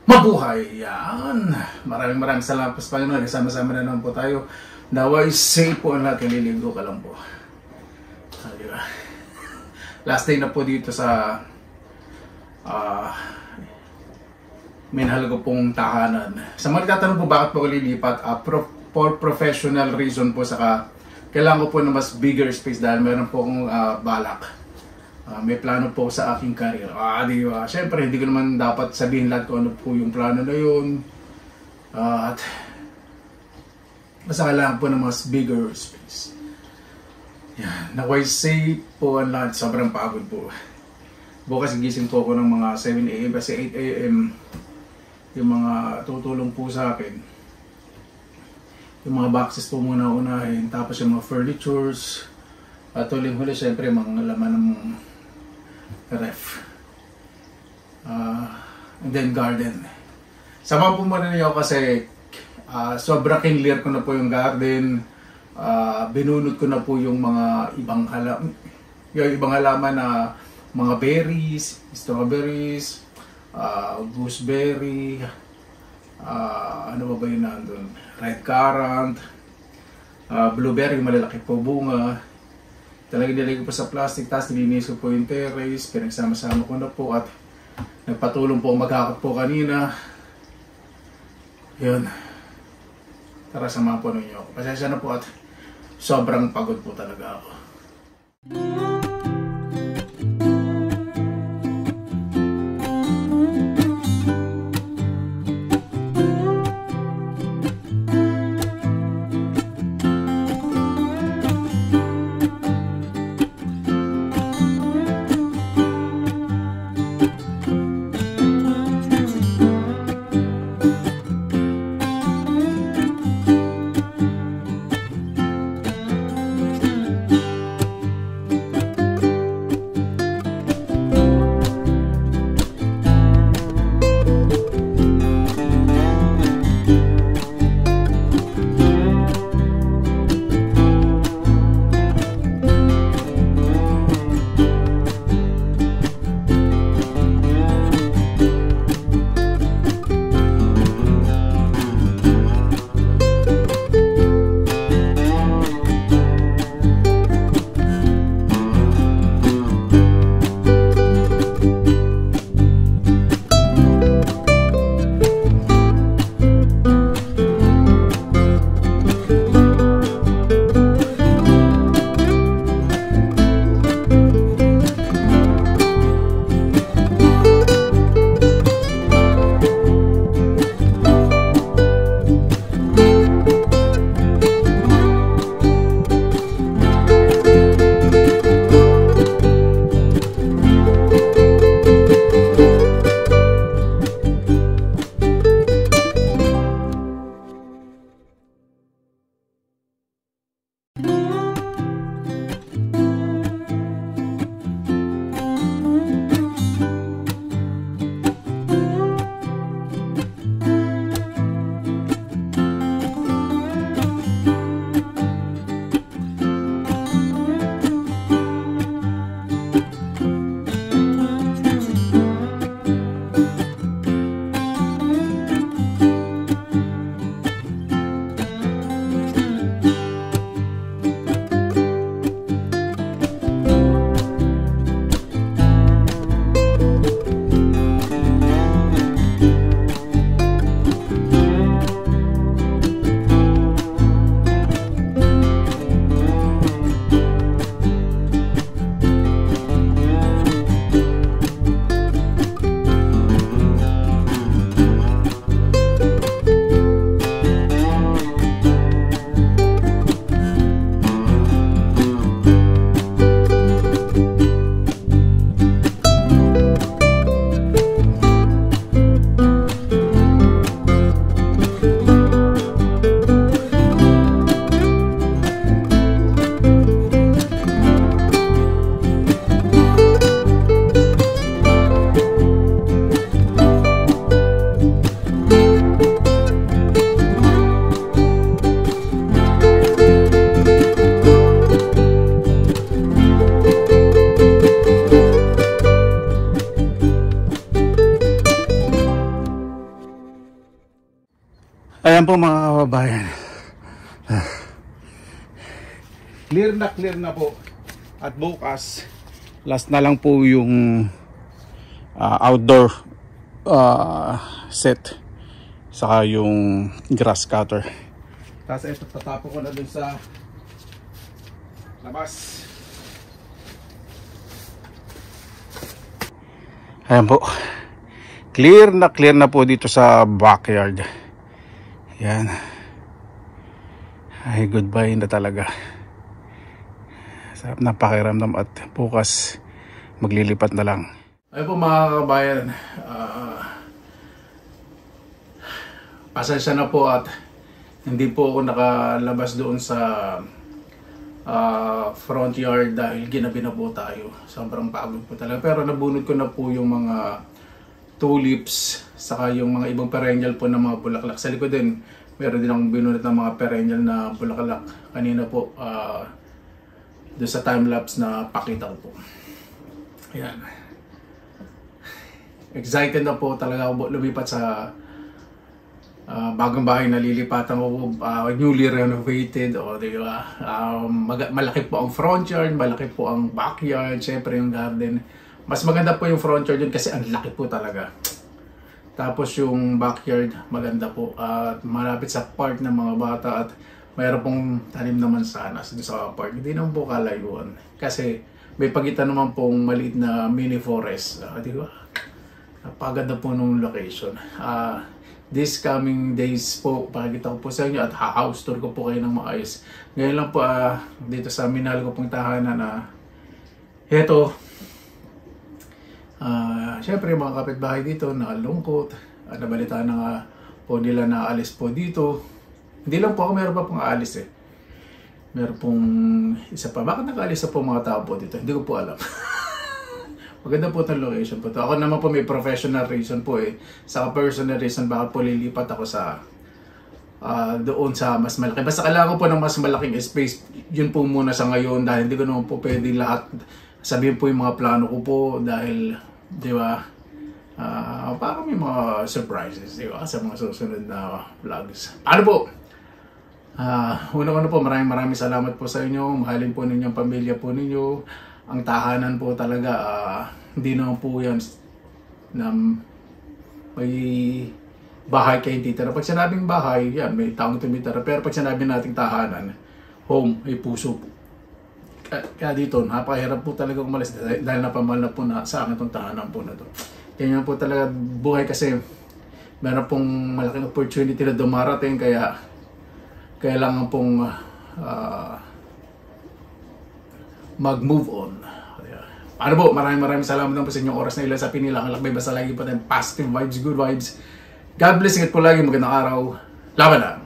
Mabuhay! Yan! Maraming salamat po sa Panginoon. Sama-sama na naman po tayo. Naway safe po ang lahat. Nililigo ka lang po. Diba? Last day na po dito sa minahal ko pong tahanan. Sa mga tatanong po bakit po lilipat, for professional reason po, saka kailangan ko po na mas bigger space dahil meron po akong balak. May plano po sa aking career. Di ba? Siyempre, hindi ko naman dapat sabihin lahat kung ano po yung plano na yun. At basta kailangan po ng mas bigger space. Yan. Naway safe po ang lahat. Sobrang pagod po. Bukas gising po ako ng mga 7 AM kasi 8 AM yung mga tutulong po sa akin. Yung mga boxes po muna unahin. Tapos yung mga furnitures. At huling-huli, syempre, mga laman ng ref. And then garden. Sama po muna niyo kasi sobrang kinlear ko na po yung garden. Binunod ko na po yung mga ibang halaman na mga berries, strawberries, gooseberry, ano ba yun nandun? Red currant, blueberry, malalaki po bunga. Talagang nilagay ko pa sa plastic, tapos nilinis ko po yung terrace, pinagsama-sama ko na po at nagpatulong po maghakot po kanina. Yun. Tara, samahan po ninyo ako. Pasensya na po at sobrang pagod po talaga ako. Ayan po mga kababayan. Clear na po. At bukas, last na lang po yung outdoor set. Saka yung grass cutter. Tapos ito, tatapo ko na dun sa labas. Ayan po. Clear na po dito sa backyard. Yan. Ay, goodbye na talaga. Sarap na pakiramdam at bukas maglilipat na lang. Ay po mga kabayan, pasensya na po at hindi po ako nakalabas doon sa front yard dahil ginabi na po tayo. Sobrang pagod po talaga. Pero nabunod ko na po yung mga tulips, saka yung mga ibang perennial po na mga bulaklak. Sa likod din, meron din akong binunod ng mga perennial na bulaklak. Kanina po, doon sa time-lapse na pakita ko po. Ayan. Excited na po talaga ako lumipat sa bagong bahay na lilipatan ko, newly renovated, o di ba? Malaki po ang front yard, malaki po ang backyard, syempre yung garden. Mas maganda po yung front yard yun kasi ang laki po talaga. Tapos yung backyard, maganda po. At malapit sa park ng mga bata at mayroon pong tanim naman sana sa park. Hindi naman po kalayuan. Kasi may pagitan naman pong maliit na mini forest. Di ba? Napaganda po nung location. This coming days po, pakikita ko po sa inyo at house tour ko po kayo ng maayos. Ngayon lang po dito sa minahal ko pong tahanan na heto. Siyempre yung mga kapitbahay dito nalungkot. Nabalitaan na nga po nila na alis po dito. Hindi lang po ako, meron pa pong aalis eh. Meron pong isa pa. Bakit nakaalis na po mga tao po dito? Hindi ko po alam. Maganda po itong location po ito. Ako naman po may professional reason po eh. Sa personal reason, bakit po lilipat ako sa doon sa mas malaki. Basta kailangan ko po ng mas malaking space. Yun po muna sa ngayon dahil hindi ko naman po pwede lahat sabihin po yung mga plano ko po dahil, di ba, parang may mga surprises, di ba, sa mga susunod na vlogs. Ano po? Una-una po, maraming salamat po sa inyo. Mahalin po ninyo ang pamilya po ninyo. Ang tahanan po talaga, hindi naman po yan na may bahay kayong titira. Pag sinabing bahay, yan, may taong tumitira. Pero pag sinabi nating tahanan, home, may puso po. Kaya dito, napakahirap po talaga umalis dahil napamahal na po na sa akin itong tahanan po na to. Kaya po talaga buhay kasi meron pong malaking opportunity na dumarating kaya kailangan pong mag-move on. Ano po, maraming salamat po sa inyong oras na ilan sa pinilang lakbay. Basta lagi po tayong positive vibes, good vibes. God bless, ingat po lagi, magandang araw. Laban na!